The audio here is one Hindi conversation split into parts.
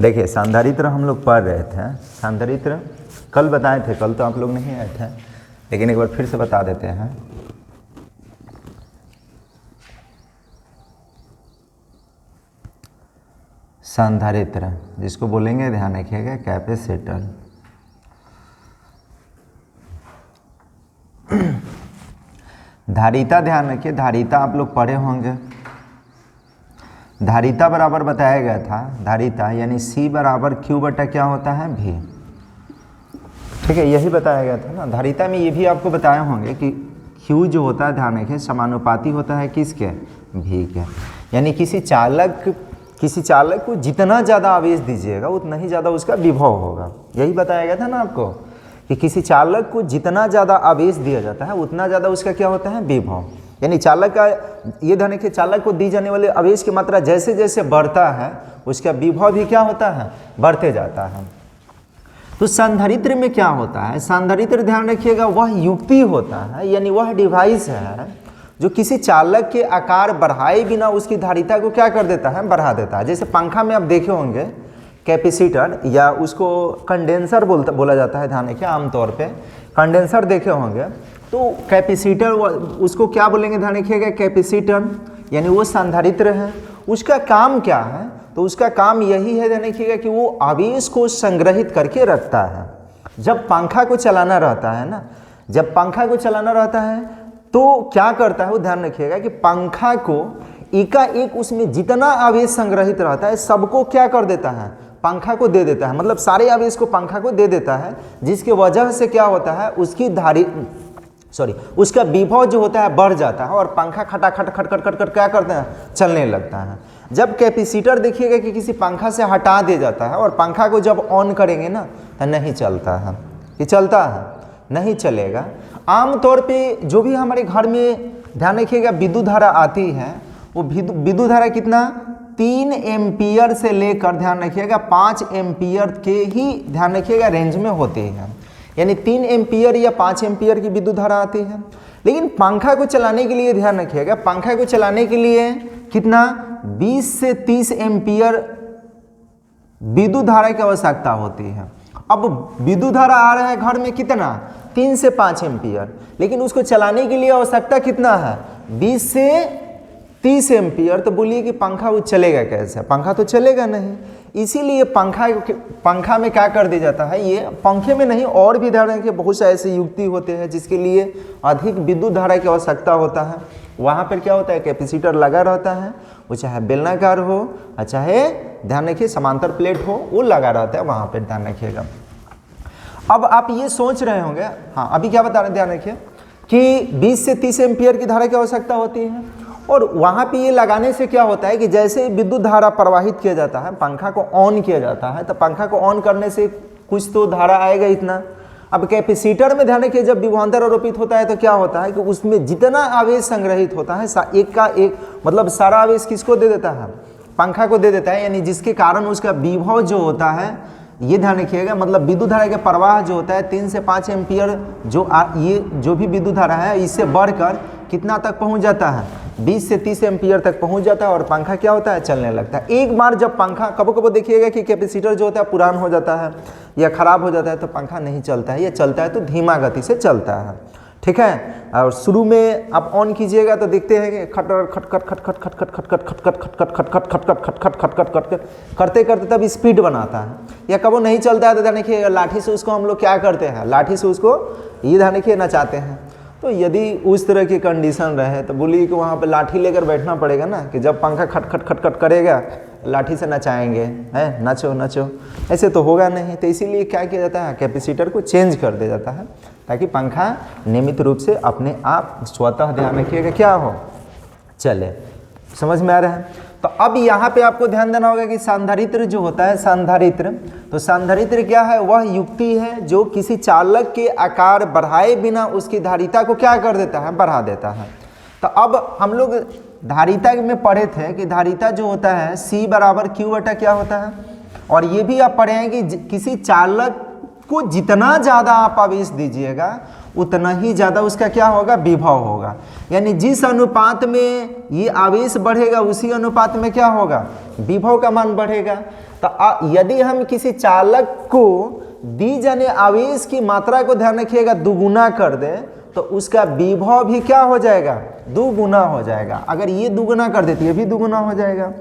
देखिए संधारित्र हम लोग पढ़ रहे थे, संधारित्र कल बताए थे, कल तो आप लोग नहीं आए थे, लेकिन एक बार फिर से बता देते हैं। संधारित्र जिसको बोलेंगे ध्यान रखिएगा कैपेसिटर। धारिता ध्यान रखिए, धारिता आप लोग पढ़े होंगे। धारिता बराबर बताया गया था, धारिता यानी C बराबर Q बटा क्या होता है V। ठीक है, यही बताया गया था ना। धारिता में ये भी आपको बताए होंगे कि Q जो होता है ध्यान रखिए समानुपाती होता है किसके, V के। यानी किसी चालक को जितना ज़्यादा आवेश दीजिएगा उतना ही ज़्यादा उसका विभव होगा। यही बताया गया था ना आपको कि किसी चालक को जितना ज़्यादा आवेश दिया जाता है उतना ज़्यादा उसका क्या होता है, विभव। यानी चालक का ये ध्यान रखिए, चालक को दी जाने वाले आवेश की मात्रा जैसे जैसे बढ़ता है उसका विभव भी क्या होता है, बढ़ते जाता है। तो संधारित्र में क्या होता है, संधारित्र ध्यान रखिएगा वह युक्ति होता है, यानी वह डिवाइस है जो किसी चालक के आकार बढ़ाए बिना उसकी धारिता को क्या कर देता है, बढ़ा देता है। जैसे पंखा में आप देखे होंगे कैपेसिटर या उसको कंडेंसर बोला जाता है, ध्यान रखिए आमतौर पे कंडेंसर देखे होंगे। तो कैपेसिटर उसको क्या बोलेंगे, ध्यान रखिएगा कैपेसिटर, यानी वो संधारित्र है। उसका काम क्या है, तो उसका काम यही है ध्यान रखिएगा कि वो आवेश को संग्रहित करके रखता है। जब पंखा को चलाना रहता है ना, जब पंखा को चलाना रहता है तो क्या करता है वो ध्यान रखिएगा कि पंखा को एकाएक उसमें जितना आवेश संग्रहित रहता है सबको क्या कर देता है, पंखा को दे देता है। मतलब सारे आवेश को पंखा को दे देता है, जिसकी वजह से क्या होता है उसका विभव जो होता है बढ़ जाता है और पंखा खटाखट खट क्या करते हैं, चलने लगता है। जब कैपेसिटर देखिएगा कि किसी पंखा से हटा दिया जाता है और पंखा को जब ऑन करेंगे ना तो नहीं चलता है, कि चलता है, नहीं चलेगा। आमतौर पे जो भी हमारे घर में ध्यान रखिएगा विद्युत धारा आती है, वो विद्युत धारा कितना 3 एम्पियर से लेकर ध्यान रखिएगा 5 एम्पियर के ही ध्यान रखिएगा रेंज में होती है। यानी 3 एम्पियर या 5 एम्पियर की विद्युत धारा आती है। लेकिन पंखा को चलाने के लिए ध्यान रखिएगा, पंखा को चलाने के लिए कितना 20 से 30 एम्पियर विद्युत धारा की आवश्यकता होती है। अब विद्युत धारा आ रहा है घर में कितना 3 से 5 एम्पियर, लेकिन उसको चलाने के लिए आवश्यकता कितना है 20 से 30 एम्पियर। तो बोलिए कि पंखा वो चलेगा कैसे, पंखा तो चलेगा नहीं। इसीलिए पंखा में क्या कर दिया जाता है, ये पंखे में नहीं और भी ध्यान रखिए बहुत से ऐसे युक्ति होते हैं जिसके लिए अधिक विद्युत धारा की आवश्यकता होता है। वहाँ पर क्या होता है कैपेसिटर लगा रहता है, वो चाहे बेलनाकार हो और चाहे ध्यान रखिए समांतर प्लेट हो, वो लगा रहता है वहाँ पर, ध्यान रखिएगा। अब आप ये सोच रहे होंगे, हाँ अभी क्या बता रहे हैं, ध्यान रखिए कि 20 से 30 एम्पियर की धारा की आवश्यकता होती है। और वहाँ पे ये लगाने से क्या होता है कि जैसे विद्युत धारा प्रवाहित किया जाता है, पंखा को ऑन किया जाता है, तो पंखा को ऑन करने से कुछ तो धारा आएगा इतना। अब कैपेसिटर में ध्यान रखिए जब विभवांतर आरोपित होता है तो क्या होता है कि उसमें जितना आवेश संग्रहित होता है एक का एक मतलब सारा आवेश किसको दे देता है, पंखा को दे देता है। यानी जिसके कारण उसका विभव जो होता है, ये ध्यान रखिएगा मतलब विद्युत धारा का प्रवाह जो होता है 3 से 5 एम्पियर ये जो भी विद्युत धारा है इससे बढ़कर कितना तक पहुंच जाता है 20 से 30 एम्पियर तक पहुंच जाता है और पंखा क्या होता है, चलने लगता है। एक बार जब पंखा कबो देखिएगा कि कैपेसिटर जो होता है पुरान हो जाता है या खराब हो जाता है तो पंखा नहीं चलता है, या चलता है तो धीमा गति से चलता है, ठीक है। और शुरू में आप ऑन कीजिएगा तो देखते हैं कि करते करते तब स्पीड बनाता है। या कबो नहीं चलता है तो ध्यान रखिए लाठी से उसको हम लोग क्या करते हैं, लाठी से उसको ये ध्यान रखिए नचाते हैं। तो यदि उस तरह की कंडीशन रहे तो बोलिए कि वहाँ पे लाठी लेकर बैठना पड़ेगा ना, कि जब पंखा खट करेगा लाठी से नचाएंगे, है नचो नचो, ऐसे तो होगा नहीं। तो इसीलिए क्या किया जाता है कैपेसिटर को चेंज कर दिया जाता है ताकि पंखा नियमित रूप से अपने आप स्वतः ध्यान रखिएगा क्या हो, चले। समझ में आ रहा है। तो अब यहाँ पे आपको ध्यान देना होगा कि संधारित्र जो होता है, संधारित्र, तो संधारित्र क्या है, वह युक्ति है जो किसी चालक के आकार बढ़ाए बिना उसकी धारिता को क्या कर देता है, बढ़ा देता है। तो अब हम लोग धारिता में पढ़े थे कि धारिता जो होता है C बराबर Q बटा क्या होता है, और ये भी आप पढ़े हैं कि किसी चालक को जितना ज़्यादा आप आवेश दीजिएगा उतना ही ज़्यादा उसका क्या होगा, विभव होगा। यानी जिस अनुपात में ये आवेश बढ़ेगा उसी अनुपात में क्या होगा, विभव का मान बढ़ेगा। तो यदि हम किसी चालक को दी जाने आवेश की मात्रा को ध्यान रखिएगा दुगुना कर दे तो उसका विभव भी क्या हो जाएगा, दुगुना हो जाएगा। अगर ये दुगुना कर दे तो ये भी दुगुना हो जाएगा।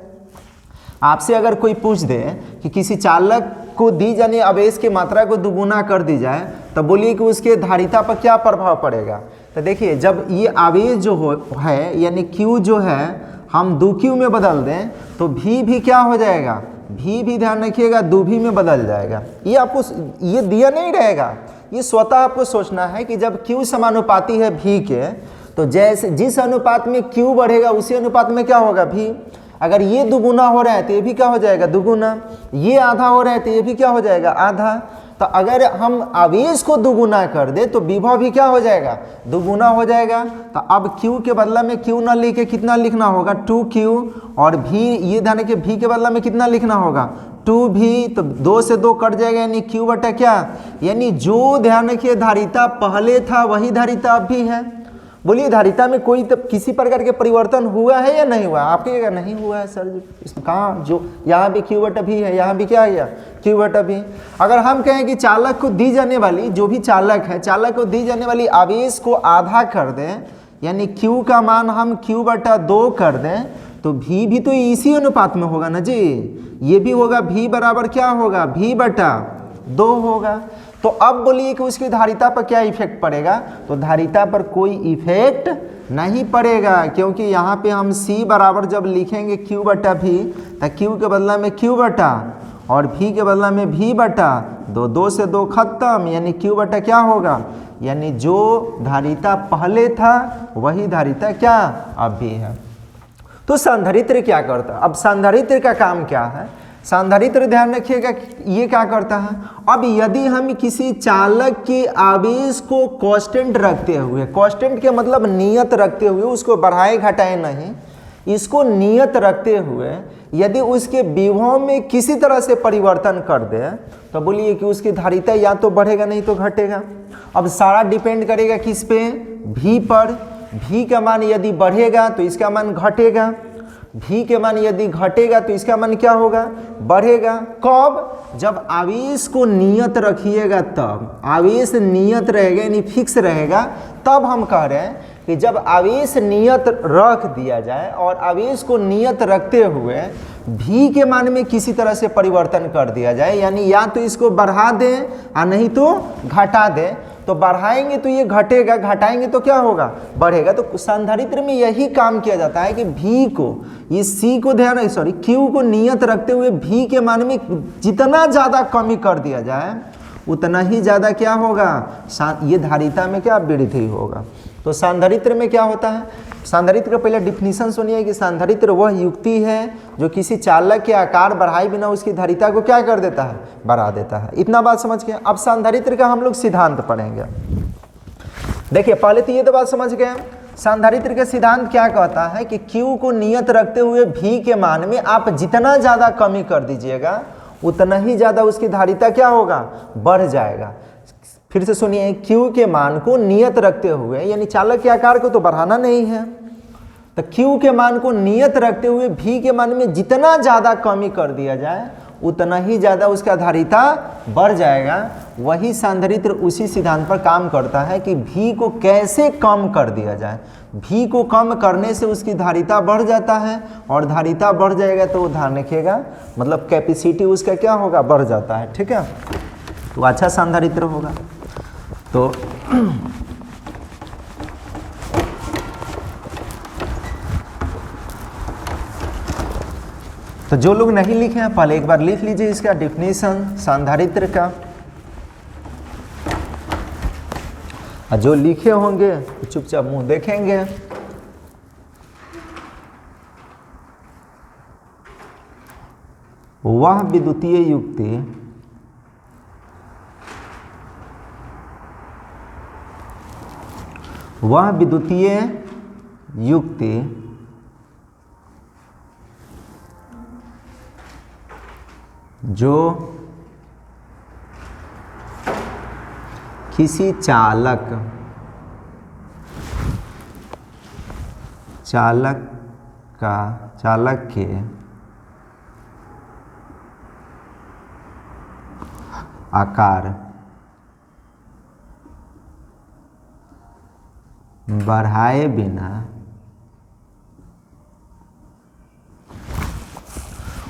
आपसे अगर कोई पूछ दे कि किसी चालक को दी जाने आवेश की मात्रा को दुगुना कर दी जाए तो बोलिए कि उसके धारिता पर क्या प्रभाव पड़ेगा। तो देखिए जब ये आवेश जो है यानी Q जो है हम 2Q में बदल दें तो V भी क्या हो जाएगा, V भी ध्यान रखिएगा 2V में बदल जाएगा। ये आपको ये दिया नहीं रहेगा, ये स्वतः आपको सोचना है कि जब Q समानुपाती है V के तो जैसे जिस अनुपात में Q बढ़ेगा उसी अनुपात में क्या होगा, V। अगर ये दुगुना हो रहा है तो ये भी क्या हो जाएगा, दुगुना। ये आधा हो रहा है तो ये भी क्या हो जाएगा, आधा। तो अगर हम आवेश को दुगुना कर दे तो विभव भी क्या हो जाएगा, दुगुना हो जाएगा। तो अब Q के बदला में Q ना लिखे कितना लिखना होगा, 2Q। और V ये ध्यान रखिए V के बदला में कितना लिखना होगा, 2V। तो 2 से 2 कट जाएगा यानी Q बटा क्या, यानी जो ध्यान रखिए धारिता पहले था वही धारिता अब भी है। बोलिए धारिता में कोई तब किसी प्रकार के परिवर्तन हुआ है या नहीं हुआ, आपके क्या नहीं हुआ है सर जी। कहाँ जो यहाँ भी Q बटा V है, यहाँ भी क्या है Q बटा V। अगर हम कहें कि चालक को दी जाने वाली, जो भी चालक है चालक को दी जाने वाली आवेश को आधा कर दें यानी Q का मान हम Q बटा 2 कर दें तो V भी तो इसी अनुपात में होगा ना जी। ये भी होगा V बराबर क्या होगा, V बटा 2 होगा। तो अब बोलिए कि उसकी धारिता पर क्या इफेक्ट पड़ेगा, तो धारिता पर कोई इफेक्ट नहीं पड़ेगा क्योंकि यहाँ पे हम C बराबर जब लिखेंगे Q बटा V तो Q के बदला में Q बटा और V के बदला में V बटा 2, 2 से 2 खत्म यानी Q बटा क्या होगा, यानी जो धारिता पहले था वही धारिता क्या अब भी है। तो संधारित्र क्या करता है, अब संधारित्र का काम क्या है, संधारित्र ध्यान रखिएगा ये क्या करता है। अब यदि हम किसी चालक के आवेश को कांस्टेंट रखते हुए, कांस्टेंट के मतलब नियत रखते हुए, उसको बढ़ाए घटाए नहीं, इसको नियत रखते हुए यदि उसके विभव में किसी तरह से परिवर्तन कर दे तो बोलिए कि उसकी धारिता या तो बढ़ेगा नहीं तो घटेगा। अब सारा डिपेंड करेगा किस पे, V पर। V का मान यदि बढ़ेगा तो इसका मान घटेगा, V के मान यदि घटेगा तो इसका मान क्या होगा, बढ़ेगा। कब, जब आवेश को नियत रखिएगा तब। आवेश नियत रहेगा यानी फिक्स रहेगा तब हम कह रहे हैं कि जब आवेश नियत रख दिया जाए और आवेश को नियत रखते हुए V के मान में किसी तरह से परिवर्तन कर दिया जाए यानी या तो इसको बढ़ा दें या नहीं तो घटा दें, तो बढ़ाएंगे तो ये घटेगा, घटाएंगे तो क्या होगा, बढ़ेगा। तो संधारित्र में यही काम किया जाता है कि V को, ये C को ध्यान सॉरी Q को नियत रखते हुए V के मान में जितना ज़्यादा कमी कर दिया जाए उतना ही ज़्यादा क्या होगा, ये धारिता में क्या वृद्धि होगा। तो संधारित्र में क्या होता है, संधारित्र का पहले डिफिनीशन सुनिए कि संधारित्र वह युक्ति है जो किसी चालक के आकार बढ़ाए बिना उसकी धारिता को क्या कर देता है, बढ़ा देता है। इतना बात समझ गए। अब संधारित्र का हम लोग सिद्धांत पढ़ेंगे। देखिए पहले तो ये तो बात समझ गए, संधारित्र का सिद्धांत क्या कहता है कि Q को नियत रखते हुए V के मान में आप जितना ज़्यादा कमी कर दीजिएगा उतना ही ज़्यादा उसकी धारिता क्या होगा, बढ़ जाएगा। फिर से सुनिए, Q के मान को नियत रखते हुए यानी चालक के आकार को तो बढ़ाना नहीं है, तो Q के मान को नियत रखते हुए V के मान में जितना ज़्यादा कमी कर दिया जाए उतना ही ज़्यादा उसका धारिता बढ़ जाएगा। वही संधारित्र उसी सिद्धांत पर काम करता है कि V को कैसे कम कर दिया जाए। V को कम करने से उसकी धारिता बढ़ जाता है और धारिता बढ़ जाएगा तो वो ध्यान रखिएगा मतलब कैपेसिटी उसका क्या होगा, बढ़ जाता है। ठीक है, तो अच्छा संधारित्र होगा। तो जो लोग नहीं लिखे हैं पहले एक बार लिख लीजिए इसका डिफिनीशन संधारित्र का, और जो लिखे होंगे चुपचाप मुंह देखेंगे। वह विद्युतीय युक्ति जो किसी चालक चालक के आकार बढ़ाए बिना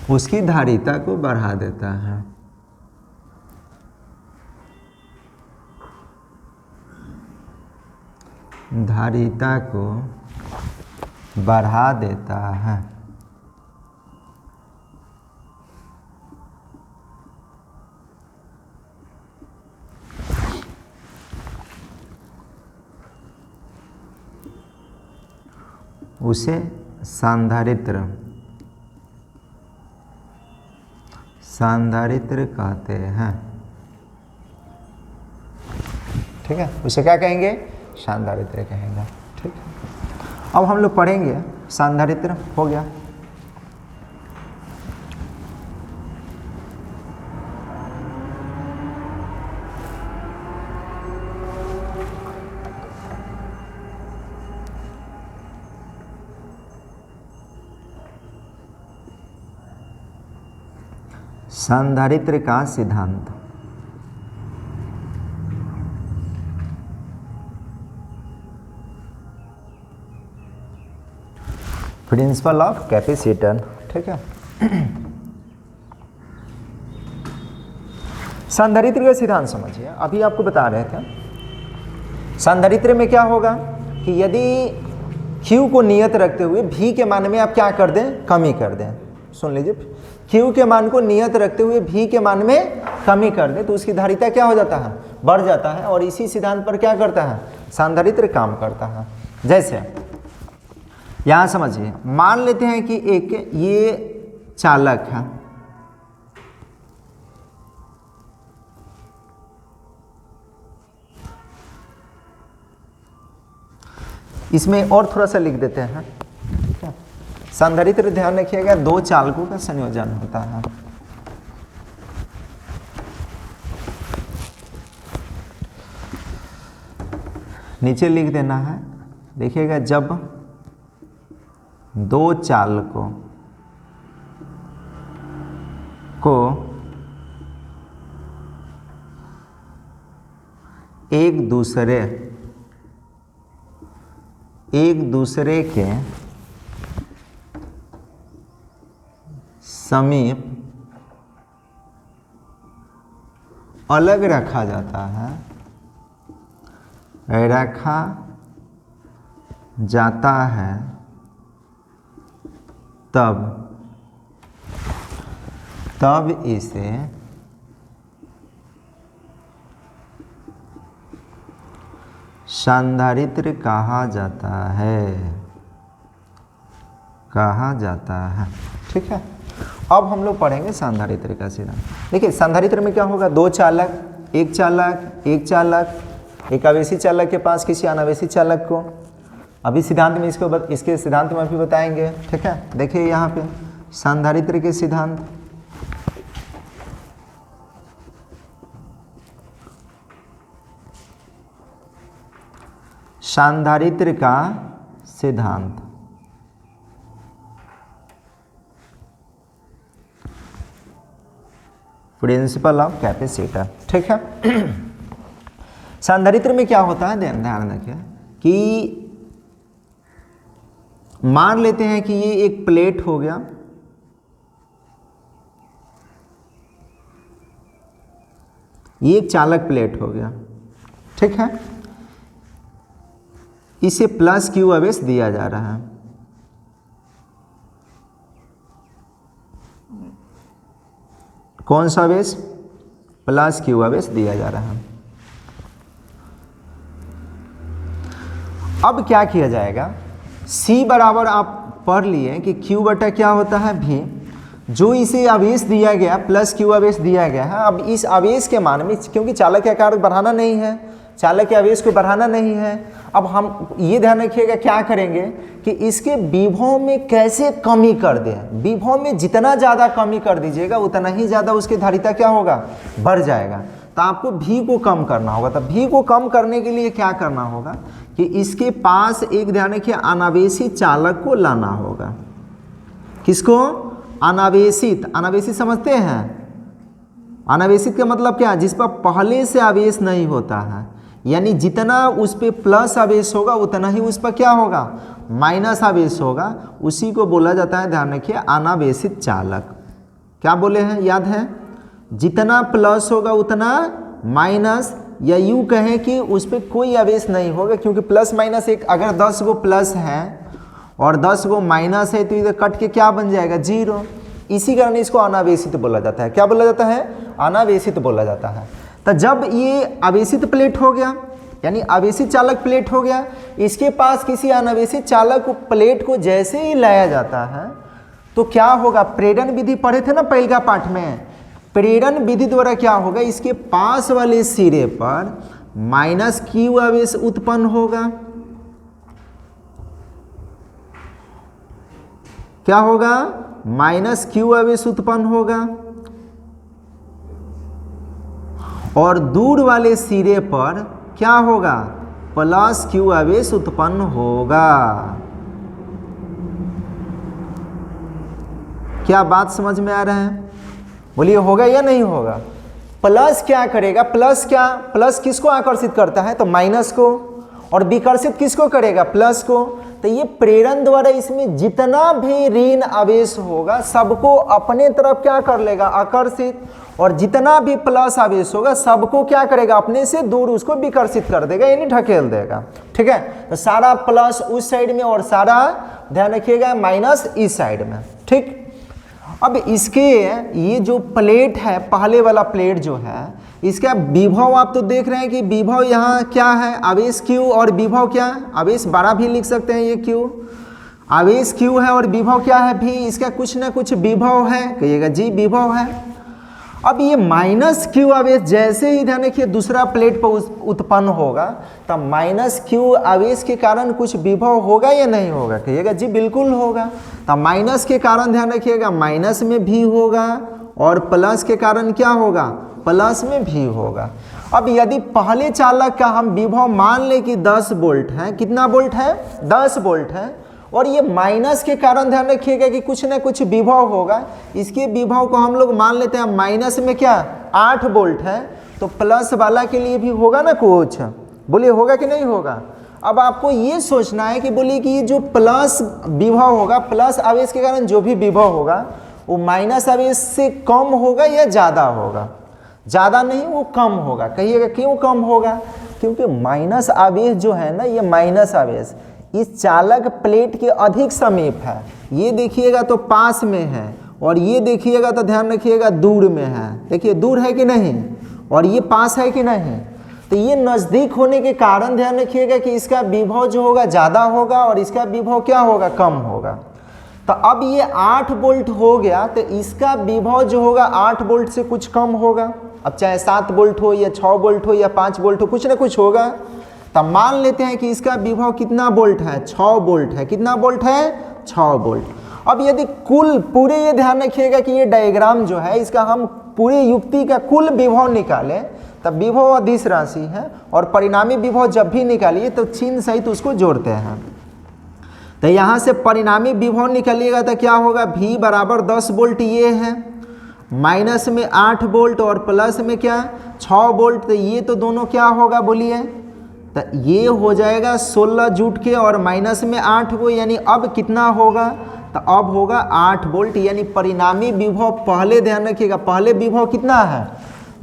उसकी धारिता को बढ़ा देता है। धारिता को बढ़ा देता है। उसे सांधारित्र कहते हैं। ठीक है, उसे क्या कहेंगे? सांधारित्र कहेंगे। ठीक है, अब हम लोग पढ़ेंगे सांधारित्र हो गया। सांधारित्र का सिद्धांत। Principle of capacitor. ठीक है, सांधारित्र का सिद्धांत समझिए। अभी आपको बता रहे थे सांधारित्र में क्या होगा कि यदि Q को नियत रखते हुए V के मान में आप क्या कर दें? कमी कर दें। सुन लीजिए, Q के मान को नियत रखते हुए V के मान में कमी कर दें तो उसकी धारिता क्या हो जाता है? बढ़ जाता है। और इसी सिद्धांत पर क्या करता है? सांधारित्र काम करता है। जैसे यहां समझिए, मान लेते हैं कि एक ये चालक है, इसमें और थोड़ा सा लिख देते हैं। सांधारित्र ध्यान रखिएगा, दो चालकों का संयोजन होता है। नीचे लिख देना है, देखिएगा, जब दो चालकों को एक दूसरे के समीप अलग रखा जाता है, तब इसे सांधारित्र कहा जाता है। ठीक है, अब हम लोग पढ़ेंगे सांधारित्र का सिद्धांत। देखिए, सांधारित्र में क्या होगा? दो चालक, एक चालक, एक आवेशी चालक के पास किसी अनावेशी चालक को। अभी सिद्धांत में इसके सिद्धांत में अभी बताएंगे। ठीक है, देखिए यहाँ पे सांधारित्र के सिद्धांत। सांधारित्र का सिद्धांत प्रिंसिपल ऑफ कैपेसिटर। ठीक है, सांधारित्र में क्या होता है? ध्यान रखिए कि मान लेते हैं कि ये एक प्लेट हो गया, ये एक चालक प्लेट हो गया। ठीक है, इसे प्लस Q आवेश दिया जा रहा है। कौन सा आवेश? प्लस Q आवेश दिया जा रहा है। अब क्या किया जाएगा? C बराबर आप पढ़ लिए कि Q बटा क्या होता है? V। जो इसे आवेश दिया गया, प्लस Q आवेश दिया गया है, अब इस आवेश के मान में, क्योंकि चालक के आकार बढ़ाना नहीं है, चालक के आवेश को बढ़ाना नहीं है, अब हम ये ध्यान रखिएगा क्या करेंगे कि इसके विभव में कैसे कमी कर दें। विभव में जितना ज़्यादा कमी कर दीजिएगा उतना ही ज़्यादा उसकी धारिता क्या होगा? बढ़ जाएगा। तो आपको भी को कम करना होगा। तो भी को कम करने के लिए क्या करना होगा कि इसके पास एक, ध्यान रखिए, अनावेशित चालक को लाना होगा। किसको? अनावेशित। अनावेशित समझते हैं? अनावेशित का मतलब क्या है? जिस पर पहले से आवेश नहीं होता है, यानी जितना उस पर प्लस आवेश होगा उतना ही उस पर क्या होगा? माइनस आवेश होगा। उसी को बोला जाता है, ध्यान रखिए, अनावेशित चालक। क्या बोले हैं, याद है? जितना प्लस होगा उतना माइनस, या यूँ कहें कि उस पर कोई आवेश नहीं होगा, क्योंकि प्लस माइनस एक, अगर 10 गो प्लस है और 10 गो माइनस है तो इधर कट के क्या बन जाएगा? 0। इसी कारण इसको अनावेशित बोला जाता है। क्या बोला जाता है? अनावेशित बोला जाता है। तो जब ये आवेशित प्लेट हो गया, यानी आवेशित चालक प्लेट हो गया, इसके पास किसी अनावेशित चालक प्लेट को जैसे ही लाया जाता है तो क्या होगा? प्रेरण विधि पढ़े थे ना पहले का पाठ में। प्रेरण विधि द्वारा क्या होगा? इसके पास वाले सिरे पर माइनस क्यू आवेश उत्पन्न होगा। क्या होगा? माइनस क्यू आवेश उत्पन्न होगा, और दूर वाले सिरे पर क्या होगा? प्लस क्यू आवेश उत्पन्न होगा। क्या बात समझ में आ रहा है? बोलिए, होगा या नहीं होगा? प्लस क्या करेगा? प्लस क्या? प्लस किसको आकर्षित करता है? तो माइनस को। और विकर्षित किसको करेगा? प्लस को। तो ये प्रेरण द्वारा इसमें जितना भी ऋण आवेश होगा सबको अपने तरफ क्या कर लेगा? आकर्षित। और जितना भी प्लस आवेश होगा सबको क्या करेगा? अपने से दूर उसको विकर्षित कर देगा, यानी ढकेल देगा। ठीक है, तो सारा प्लस उस साइड में और सारा, ध्यान रखिएगा, माइनस इस साइड में। ठीक, अब इसके ये जो प्लेट है, पहले वाला प्लेट जो है, इसका विभव आप तो देख रहे हैं कि विभव यहाँ क्या है? आवेश Q, और विभव क्या है? आवेश बड़ा भी लिख सकते हैं, ये Q, आवेश Q है, और विभव क्या है? भी। इसका कुछ ना कुछ विभव है, कहिएगा जी विभव है। अब ये माइनस Q आवेश जैसे ही, ध्यान रखिए, दूसरा प्लेट पर उत्पन्न होगा, तब माइनस Q आवेश के कारण कुछ विभव होगा या नहीं होगा? कहिएगा जी बिल्कुल होगा। तब माइनस के कारण, ध्यान रखिएगा, माइनस में भी होगा, और प्लस के कारण क्या होगा? प्लस में भी होगा। अब यदि पहले चालक का हम विभव मान ले कि 10 वोल्ट है, कितना वोल्ट है? 10 वोल्ट है, और ये माइनस के कारण, ध्यान रखिएगा कि कुछ ना कुछ विभव होगा। इसके विभव को हम लोग मान लेते हैं माइनस में क्या? 8 वोल्ट है, तो प्लस वाला के लिए भी होगा ना कुछ? बोलिए, होगा कि नहीं होगा? अब आपको ये सोचना है कि बोलिए कि ये जो प्लस विभव होगा, प्लस आवेश के कारण जो भी विभव होगा वो माइनस आवेश से कम होगा या ज़्यादा होगा? ज़्यादा नहीं, वो कम होगा। कहिएगा क्यों कम होगा? क्योंकि माइनस आवेश जो है ना, ये माइनस आवेश इस चालक प्लेट के अधिक समीप है। ये देखिएगा तो पास में है, और ये देखिएगा तो ध्यान रखिएगा दूर में है। देखिए दूर है कि नहीं, और ये पास है कि नहीं। तो ये नज़दीक होने के कारण ध्यान रखिएगा कि इसका विभव जो होगा ज़्यादा होगा, और इसका विभव क्या होगा? कम होगा। तो अब ये 8 वोल्ट हो गया, तो इसका विभव जो होगा 8 वोल्ट से कुछ कम होगा। अब चाहे 7 वोल्ट हो, या 6 वोल्ट हो, या 5 वोल्ट हो, कुछ ना कुछ होगा। तब मान लेते हैं कि इसका विभव कितना वोल्ट है? 6 वोल्ट है। कितना वोल्ट है? 6 वोल्ट। अब यदि कुल पूरे, ये ध्यान रखिएगा कि ये डायग्राम जो है, इसका हम पूरी युक्ति का कुल विभव निकालें, तब विभव अदिश राशि है, और परिणामी विभव जब भी निकालिए तो चिन्ह सहित उसको जोड़ते हैं। तो यहाँ से परिणामी विभव निकालिएगा तो क्या होगा? V बराबर 10 वोल्ट ये है, माइनस में 8 वोल्ट, और प्लस में क्या? 6 वोल्ट। तो ये तो दोनों क्या होगा? बोलिए, तो ये हो जाएगा 16 जुट के, और माइनस में 8 को, यानी अब कितना होगा? तो अब होगा 8 वोल्ट। यानी परिणामी विभव, पहले ध्यान रखिएगा, पहले विभव कितना है?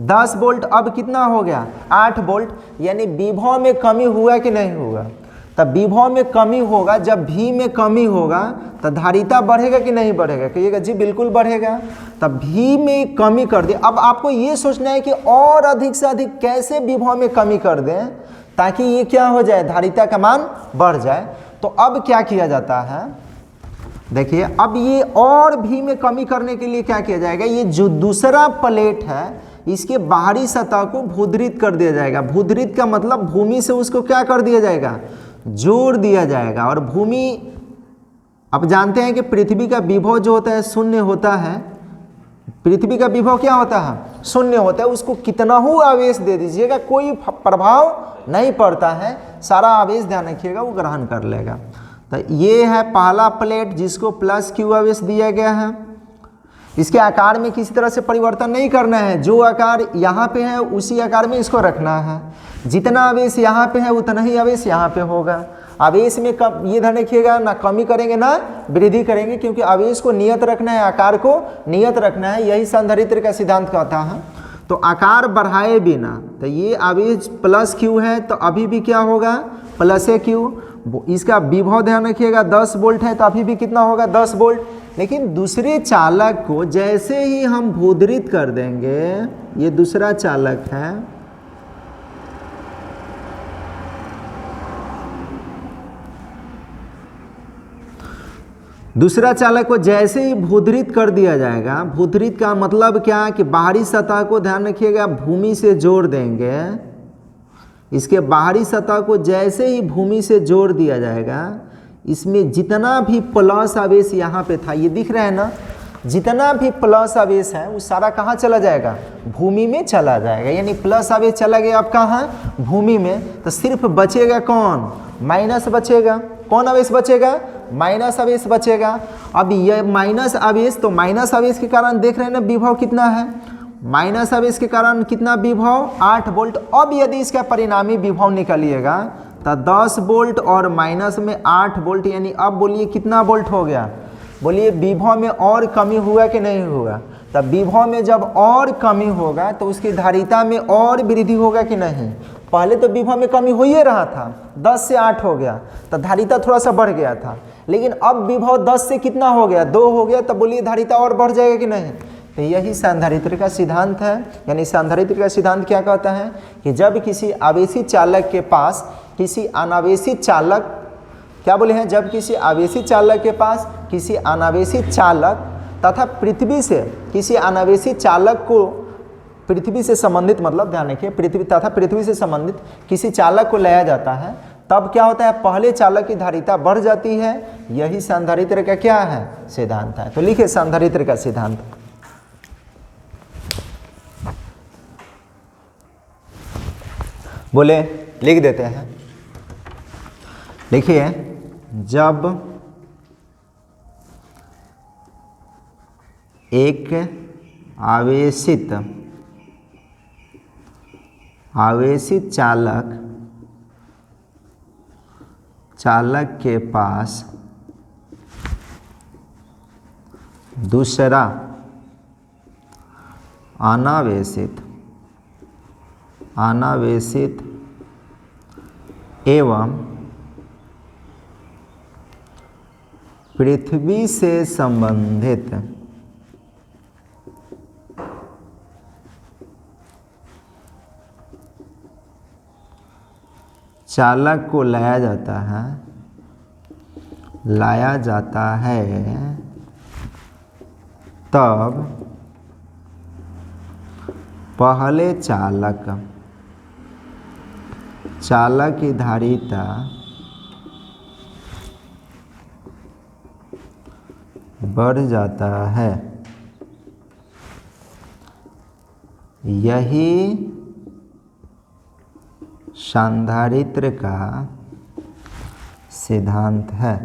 10 वोल्ट, अब कितना हो गया? 8 वोल्ट। यानी विभव में कमी हुआ कि नहीं हुआ? तब विभव में कमी होगा। जब V में कमी होगा तो धारिता बढ़ेगा कि नहीं बढ़ेगा? कहिएगा जी बिल्कुल बढ़ेगा। तब V में कमी कर दे। अब आपको ये सोचना है कि और अधिक से अधिक कैसे विभव में कमी कर दें ताकि ये क्या हो जाए? धारिता का मान बढ़ जाए। तो अब क्या किया जाता है? देखिए, अब ये और V में कमी करने के लिए क्या किया जाएगा? ये जो दूसरा प्लेट है इसके बाहरी सतह को भूदृत कर दिया जाएगा। भूदृत का मतलब भूमि से उसको क्या कर दिया जाएगा? जोड़ दिया जाएगा। और भूमि, अब जानते हैं कि पृथ्वी का विभव जो होता है शून्य होता है। पृथ्वी का विभव क्या होता है? शून्य होता है, उसको कितना ही आवेश दे दीजिएगा कोई प्रभाव नहीं पड़ता है, सारा आवेश ध्यान रखिएगा वो ग्रहण कर लेगा। तो ये है पहला प्लेट जिसको प्लस क्यू आवेश दिया गया है। इसके आकार में किसी तरह से परिवर्तन नहीं करना है, जो आकार यहाँ पे है उसी आकार में इसको रखना है। जितना आवेश यहाँ पे है उतना ही आवेश यहाँ पे होगा। आवेश में कम, ये ध्यान रखिएगा, ना कमी करेंगे ना वृद्धि करेंगे, क्योंकि आवेश को नियत रखना है, आकार को नियत रखना है, यही संधारित्र का सिद्धांत कहता है। तो आकार बढ़ाए बिना, तो ये आवेश प्लस क्यू है तो अभी भी क्या होगा, प्लस है क्यू। इसका विभव ध्यान रखिएगा 10 वोल्ट है तो अभी भी कितना होगा, 10 वोल्ट। लेकिन दूसरे चालक को जैसे ही हम भूदरित कर देंगे, ये दूसरा चालक है, दूसरा चालक को जैसे ही भूदरित कर दिया जाएगा, भूदरित का मतलब क्या कि बाहरी सतह को ध्यान रखिएगा भूमि से जोड़ देंगे। इसके बाहरी सतह को जैसे ही भूमि से जोड़ दिया जाएगा, इसमें जितना भी प्लस आवेश यहाँ पे था, ये दिख रहा है ना, जितना भी प्लस आवेश है वो सारा कहाँ चला जाएगा, भूमि में चला जाएगा। यानी प्लस आवेश चला गया अब कहाँ, भूमि में। तो सिर्फ बचेगा कौन, माइनस बचेगा। कौन आवेश बचेगा, माइनस आवेश बचेगा। अब ये माइनस आवेश, तो माइनस आवेश के कारण देख रहे हैं ना विभव कितना है, माइनस आवेश के कारण कितना विभव, 8 वोल्ट। अब यदि इसका परिणामी विभव निकालिएगा तो 10 वोल्ट और माइनस में 8 वोल्ट, यानी अब बोलिए कितना वोल्ट हो गया, बोलिए विभव में और कमी हुआ कि नहीं हुआ। तब विभव में जब और कमी होगा तो उसकी धारिता में और वृद्धि होगा कि नहीं। पहले तो विभव में कमी हो ही रहा था, 10 से 8 हो गया तो धारिता थोड़ा सा बढ़ गया था, लेकिन अब विभव 10 से कितना हो गया, 2 हो गया, तब बोलिए धारिता और बढ़ जाएगा कि नहीं। तो यही संधारित्र का सिद्धांत है। यानी संधारित्र का सिद्धांत क्या कहता है कि जब किसी आवेशित चालक के पास किसी अनावेशित चालक, क्या बोले हैं, जब किसी आवेशित चालक के पास किसी अनावेशित चालक तथा पृथ्वी से किसी अनावेशित चालक को, पृथ्वी से संबंधित मतलब ध्यान रखिए, पृथ्वी तथा पृथ्वी से संबंधित किसी चालक को लाया जाता है, तब क्या होता है, पहले चालक की धारिता बढ़ जाती है। यही संधारित्र का क्या है, सिद्धांत है। तो लिखिए संधारित्र का सिद्धांत। बोले लिख देते हैं, देखिए जब एक आवेशित चालक के पास दूसरा अनावेशित एवं पृथ्वी से संबंधित चालक को लाया जाता है, तब पहले चालक की धारिता बढ़ जाता है। यही संधारित्र का सिद्धांत है।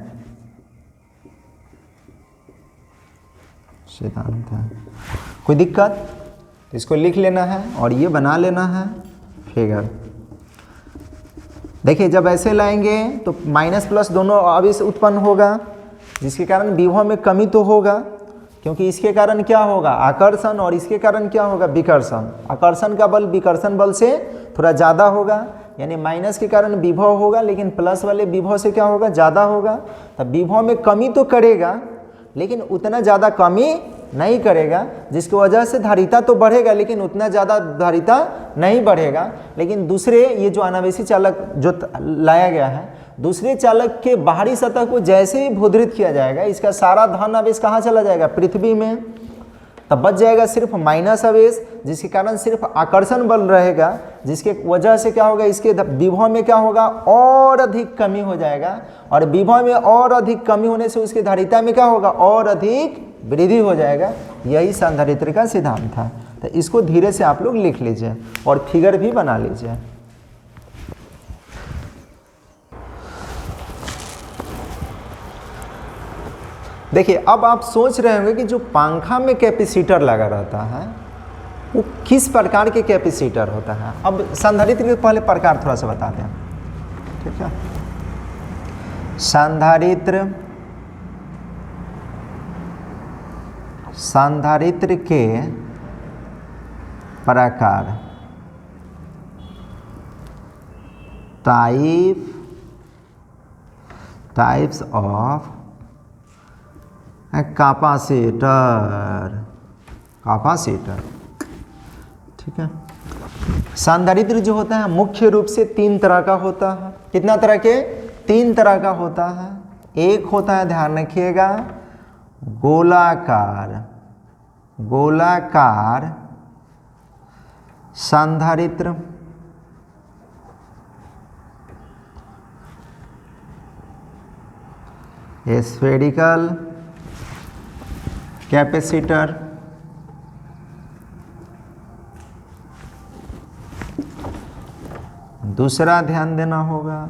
कोई दिक्कत, इसको लिख लेना है और ये बना लेना है फिगर। देखिए जब ऐसे लाएंगे तो माइनस प्लस दोनों आवेश उत्पन्न होगा, जिसके कारण विभव में कमी तो होगा, क्योंकि इसके कारण क्या होगा, आकर्षण, और इसके कारण क्या होगा, विकर्षण। आकर्षण का बल विकर्षण बल से थोड़ा ज़्यादा होगा, यानी माइनस के कारण विभव होगा, लेकिन प्लस वाले विभव से क्या होगा, ज़्यादा होगा। तब विभव में कमी तो करेगा, लेकिन उतना ज़्यादा कमी नहीं करेगा, जिसकी वजह से धारिता तो बढ़ेगा, लेकिन उतना ज़्यादा धारिता नहीं बढ़ेगा। लेकिन दूसरे ये जो अनावेशी चालक जो लाया गया है, दूसरे चालक के बाहरी सतह को जैसे ही भूदरित किया जाएगा, इसका सारा धन आवेश कहाँ चला जाएगा, पृथ्वी में। तब बच जाएगा सिर्फ माइनस आवेश, जिसके कारण सिर्फ आकर्षण बल रहेगा, जिसके वजह से क्या होगा, इसके विभव में क्या होगा, और अधिक कमी हो जाएगा, और विभव में और अधिक कमी होने से उसकी धारिता में क्या होगा, और अधिक वृद्धि हो जाएगा। यही संधारित्र का सिद्धांत था। तो इसको धीरे से आप लोग लिख लीजिए और फिगर भी बना लीजिए। देखिए अब आप सोच रहे होंगे कि जो पंखा में कैपेसिटर लगा रहता है वो किस प्रकार के कैपेसिटर होता है। अब संधारित्र के पहले प्रकार थोड़ा सा बताते हैं, ठीक है। संधारित्र के प्रकार, टाइप्स ऑफ कैपेसिटर, ठीक है। संधारित्र जो होता है मुख्य रूप से 3 तरह का होता है। कितना तरह के? 3 तरह का होता है। एक होता है, ध्यान रखिएगा, गोलाकार संधारित्र, स्फेरिकल कैपेसिटर, दूसरा ध्यान देना होगा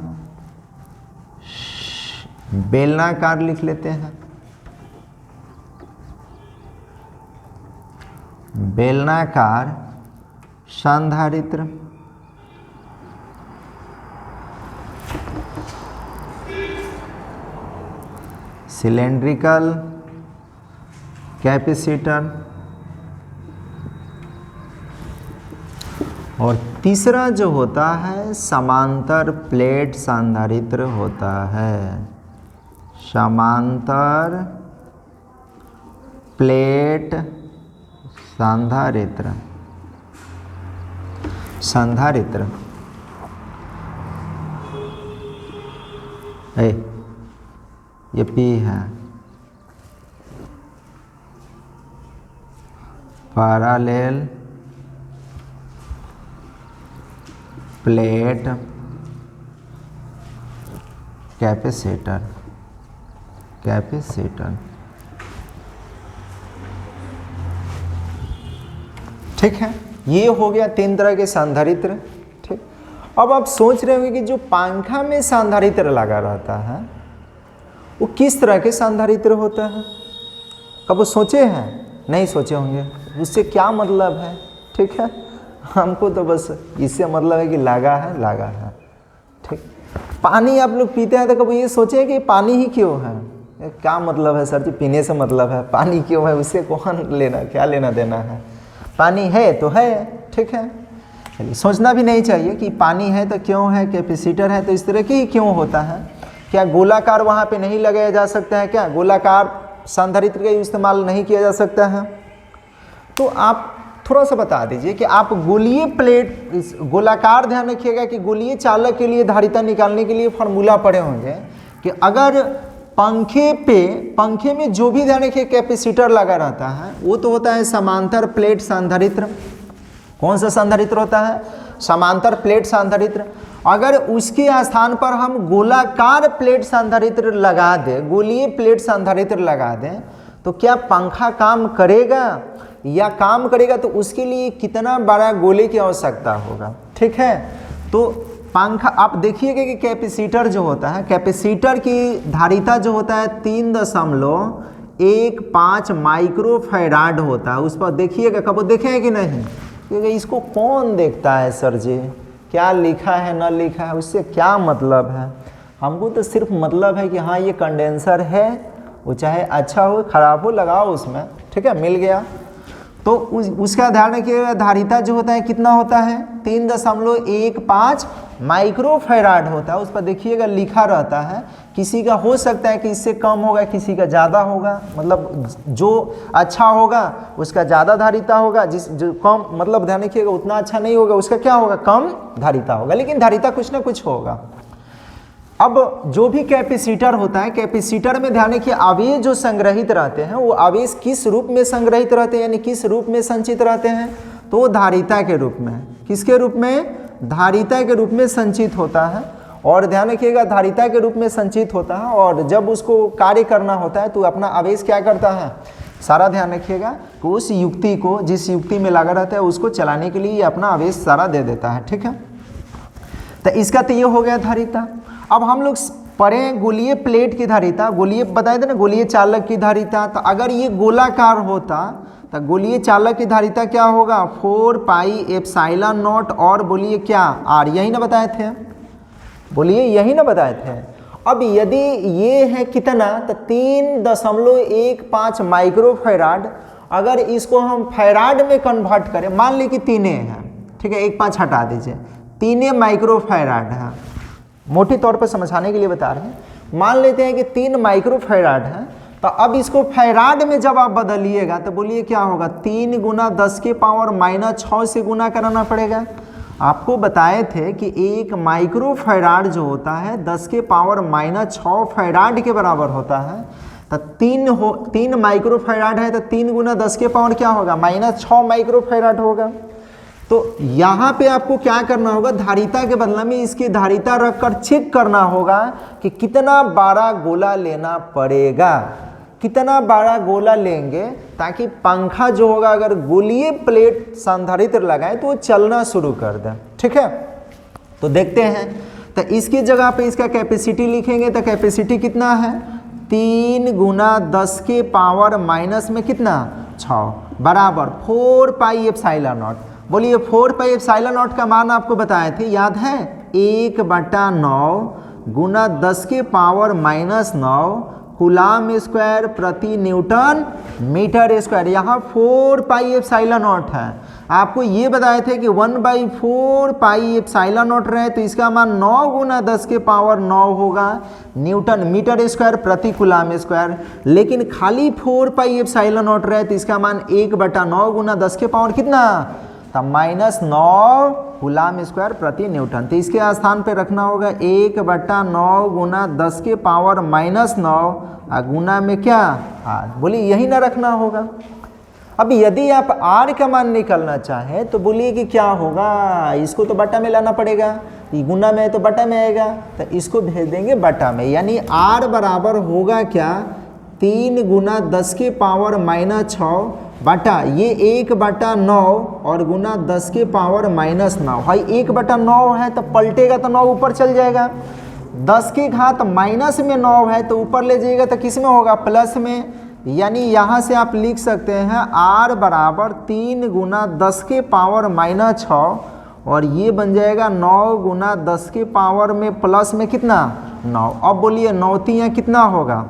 बेलनाकार, लिख लेते हैं, बेलनाकार संधारित्र, सिलेंड्रिकल कैपेसिटर, और तीसरा जो होता है समांतर प्लेट संधारित्र होता है। समांतर प्लेट संधारित्र, ये पी है, पैरेलल प्लेट कैपेसिटर, ठीक है। ये हो गया 3 तरह के संधारित्र, ठीक। अब आप सोच रहे होंगे कि जो पंखा में संधारित्र लगा रहता है वो किस तरह के संधारित्र होता है। कब वो सोचे हैं? नहीं सोचे होंगे। उससे क्या मतलब है, ठीक है। हमको तो बस इससे मतलब है कि लगा है, ठीक। पानी आप लोग पीते हैं तो कभी ये सोचे कि पानी ही क्यों है? क्या मतलब है सर जी, पीने से मतलब है, पानी क्यों है उससे क्या लेना देना है। पानी है तो है, ठीक है। चलिए, सोचना भी नहीं चाहिए कि पानी है तो क्यों है, कैपेसिटर है तो इस तरह की ही क्यों होता है। क्या गोलाकार वहाँ पे नहीं लगाया जा सकता है? क्या गोलाकार संधारित्र का इस्तेमाल नहीं किया जा सकता है? तो आप थोड़ा सा बता दीजिए कि आप गोलीय प्लेट, गोलाकार, ध्यान रखिएगा कि गोलीय चालक के लिए धारिता निकालने के लिए फॉर्मूला पढ़े होंगे कि अगर पंखे में जो भी, ध्यान रखिए, कैपेसिटर लगा रहता है वो तो होता है समांतर प्लेट संधारित्र। कौन सा संधारित्र होता है? समांतर प्लेट संधारित्र। अगर उसके स्थान पर हम गोलाकार प्लेट संधारित्र लगा दें, गोलीय प्लेट संधारित्र लगा दें, तो क्या पंखा काम करेगा? या काम करेगा तो उसके लिए कितना बड़ा गोले की आवश्यकता होगा, ठीक है। तो पंखा, आप देखिएगा कि कैपेसिटर जो होता है, कैपेसिटर की धारिता जो होता है 3.15 माइक्रोफैराड होता है। उस पर देखिएगा, कब देखे हैं कि नहीं? क्योंकि इसको कौन देखता है सर जी, क्या लिखा है ना लिखा है, उससे क्या मतलब है। हमको तो सिर्फ मतलब है कि हाँ ये कंडेंसर है, वो चाहे अच्छा हो खराब हो लगाओ उसमें, ठीक है, मिल गया। तो उसका ध्यान रखिएगा, धारिता जो होता है कितना होता है? 3.15 माइक्रोफैराड होता है। उस पर देखिएगा लिखा रहता है, किसी का हो सकता है कि इससे कम होगा, किसी का ज़्यादा होगा। मतलब जो अच्छा होगा उसका ज़्यादा धारिता होगा, जो कम, मतलब ध्यान रखिएगा उतना अच्छा नहीं होगा उसका क्या होगा? कम धारिता होगा, लेकिन धारिता कुछ ना कुछ होगा। अब जो भी कैपेसिटर होता है, कैपेसिटर में ध्यान रखिए आवेश जो संग्रहित रहते हैं वो आवेश किस रूप में संग्रहित रहते हैं, यानी किस रूप में संचित रहते हैं? तो धारिता के रूप में। किसके रूप में? धारिता के रूप में संचित होता है। और ध्यान रखिएगा धारिता के रूप में संचित होता है, और जब उसको कार्य करना होता है तो अपना आवेश क्या करता है? सारा ध्यान रखिएगा कि उस युक्ति को, जिस युक्ति में लगा रहता है उसको चलाने के लिए ये अपना आवेश सारा दे देता है। ठीक है, तो इसका तो ये हो गया धारिता। अब हम लोग पढ़े गोलीय प्लेट की धारिता, गोलीय बताए थे ना गोलीय चालक की धारिता। तो अगर ये गोलाकार होता तो गोलीय चालक की धारिता क्या होगा, 4 पाई एप्सिलॉन नॉट और बोलिए क्या आर, यही ना बताए थे, बोलिए यही ना बताए थे। अब यदि ये है कितना, तो 3.15 माइक्रोफैराड, अगर इसको हम फैराड में कन्वर्ट करें, मान ली कि 3 है, ठीक है, 1.5 हटा दीजिए, 3 माइक्रोफैराड है, मोटी तौर पर समझाने के लिए बता रहे हैं। मान लेते हैं कि 3 माइक्रोफैराड है, तो अब इसको फैराड में जब आप बदलिएगा तो बोलिए क्या होगा, 3 गुना 10⁻⁻6 से गुना कराना पड़ेगा। आपको बताए थे कि 1 माइक्रोफैराड जो होता है 10⁻⁻6 फैराड के बराबर होता है। तो 3 माइक्रोफैराड है तो 3 गुना 10 के पावर क्या होगा, -6 माइक्रोफैराड होगा। तो यहाँ पे आपको क्या करना होगा, धारिता के बदला में इसकी धारिता रखकर चेक करना होगा कि कितना बड़ा गोला लेना पड़ेगा, कितना बड़ा गोला लेंगे ताकि पंखा जो होगा अगर गोलीय प्लेट संधारित्र लगाए तो वो चलना शुरू कर दे। ठीक है, तो देखते हैं। तो इसकी जगह पे इसका कैपेसिटी लिखेंगे तो कैपेसिटी कितना है, 3 गुना 10 के पावर माइनस में कितना 6 बराबर 4 पाई एप्सिलॉन नॉट। बोलिए 4 पाई एप्सिलॉन नॉट का मान आपको बताए थे, याद है, 1/9 गुना 10 के पावर -9 कूलाम स्क्वायर प्रति न्यूटन मीटर स्क्वायर। यहाँ 4 पाई एप्सिलॉन नॉट है। आपको ये बताए थे कि 1/4 पाई एप्सिलॉन नॉट रहे तो इसका मान 9 गुना 10 के पावर 9 होगा न्यूटन मीटर स्क्वायर प्रति कूलाम स्क्वायर। लेकिन खाली 4 पाई एप्सिलॉन नॉट रहे तो इसका मान 1/9 गुना 10 के पावर कितना, तो -9 कूलाम स्क्वायर प्रति न्यूटन। तो इसके स्थान पे रखना होगा 1/9 गुना 10 के पावर -9 गुना में क्या आर। बोलिए यही ना रखना होगा। अब यदि आप आर का मान निकालना चाहें तो बोलिए कि क्या होगा, इसको तो बटा में लाना पड़ेगा, गुना में है तो बटा में आएगा, तो इसको भेज देंगे बटा में। यानी आर बराबर होगा क्या, 3 गुना 10 के पावर -6 बटा ये 1/9 और गुना 10 के पावर -9। भाई 1/9 है तो पलटेगा तो 9 ऊपर चल जाएगा, 10 की घात माइनस में 9 है तो ऊपर ले जाइएगा तो किस में होगा, प्लस में। यानी यहाँ से आप लिख सकते हैं आर बराबर 3 गुना 10 के पावर -6 और ये बन जाएगा 9 गुना 10 के पावर में प्लस में कितना 9। अब बोलिए 9 तियाँ कितना होगा,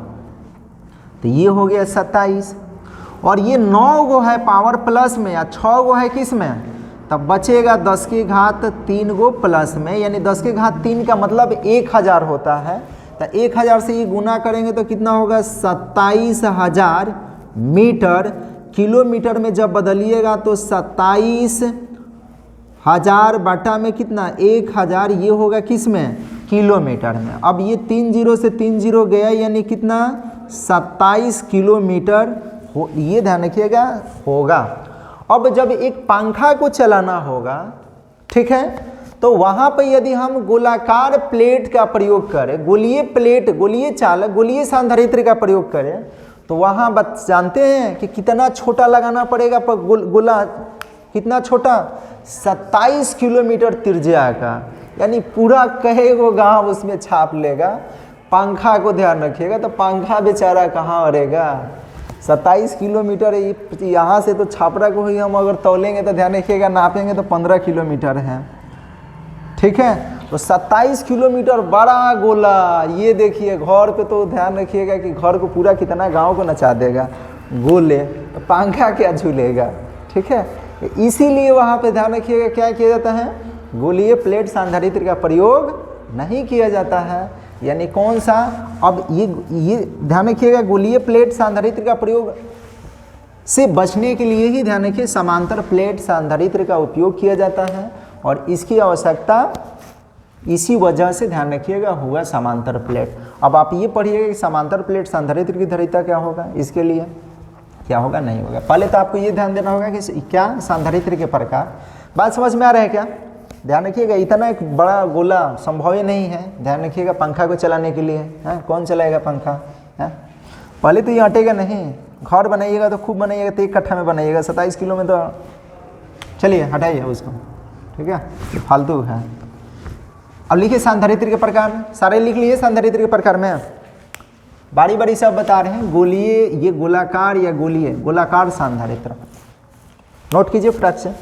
तो ये हो गया 27 और ये 9 गो है पावर प्लस में या 6 गो है किस में, तब बचेगा 10 की घात 3 गो प्लस में, यानी 10 की घात 3 का मतलब 1000 होता है। तो 1000 से ये गुना करेंगे तो कितना होगा, 27000 मीटर। किलोमीटर में जब बदलिएगा तो 27000 बटा में कितना 1000, ये होगा किस में, किलोमीटर में। अब ये 3 0 से 3 0 गया यानी कितना 27 किलोमीटर हो, ये ध्यान रखिएगा होगा। अब जब एक पंखा को चलाना होगा, ठीक है, तो वहाँ पर यदि हम गोलाकार प्लेट का प्रयोग करें, गोलीय प्लेट, गोलीय चालक, गोलीय संधारित्र का प्रयोग करें तो वहाँ जानते हैं कि कितना छोटा लगाना पड़ेगा पर गोला कितना छोटा, 27 किलोमीटर त्रिज्या का, यानी पूरा कहे वो गाँव उसमें छाप लेगा। पंखा को ध्यान रखिएगा, तो पंखा बेचारा कहाँ रहेगा, 27 किलोमीटर। यहाँ से तो छापरा को ही हम अगर तौलेंगे तो ध्यान रखिएगा, नापेंगे तो 15 किलोमीटर है, ठीक है। तो 27 किलोमीटर बड़ा गोला, ये देखिए घर पे तो ध्यान रखिएगा कि घर को पूरा कितना गांव को नचा देगा गोले, तो पंखा क्या झूलेगा, ठीक है। इसीलिए वहाँ पे ध्यान रखिएगा क्या किया जाता है, गोलीय प्लेट संधारित्र का प्रयोग नहीं किया जाता है। यानी कौन सा, अब ये ध्यान रखिएगा गोलीय प्लेट संधारित्र का प्रयोग से बचने के लिए ही ध्यान रखिए समांतर प्लेट संधारित्र का उपयोग किया जाता है और इसकी आवश्यकता इसी वजह से ध्यान रखिएगा हुआ समांतर प्लेट। अब आप ये पढ़िएगा कि समांतर प्लेट संधारित्र की धारिता क्या होगा, इसके लिए क्या होगा, नहीं होगा। पहले तो आपको ये ध्यान देना होगा कि क्या संधारित्र के प्रकार, बात समझ में आ रहा है क्या, ध्यान रखिएगा। इतना एक बड़ा गोला संभव ही नहीं है, ध्यान रखिएगा पंखा को चलाने के लिए है, कौन चलाएगा पंखा है, पहले तो ये हटेगा नहीं, घर बनाइएगा तो खूब बनाइएगा, तो 1 कट्ठा में बनाइएगा, 27 किलो में तो चलिए हटाइए उसको, ठीक है, फालतू है। अब लिखिए सांधारित्र के प्रकार में, सारे लिख लीजिए सांधारित्र के प्रकार में, बारी बारी से अब बता रहे हैं। गोलीय, ये गोलाकार या गोलीय, गोलाकार सांधारित्र, नोट कीजिए फटाक से।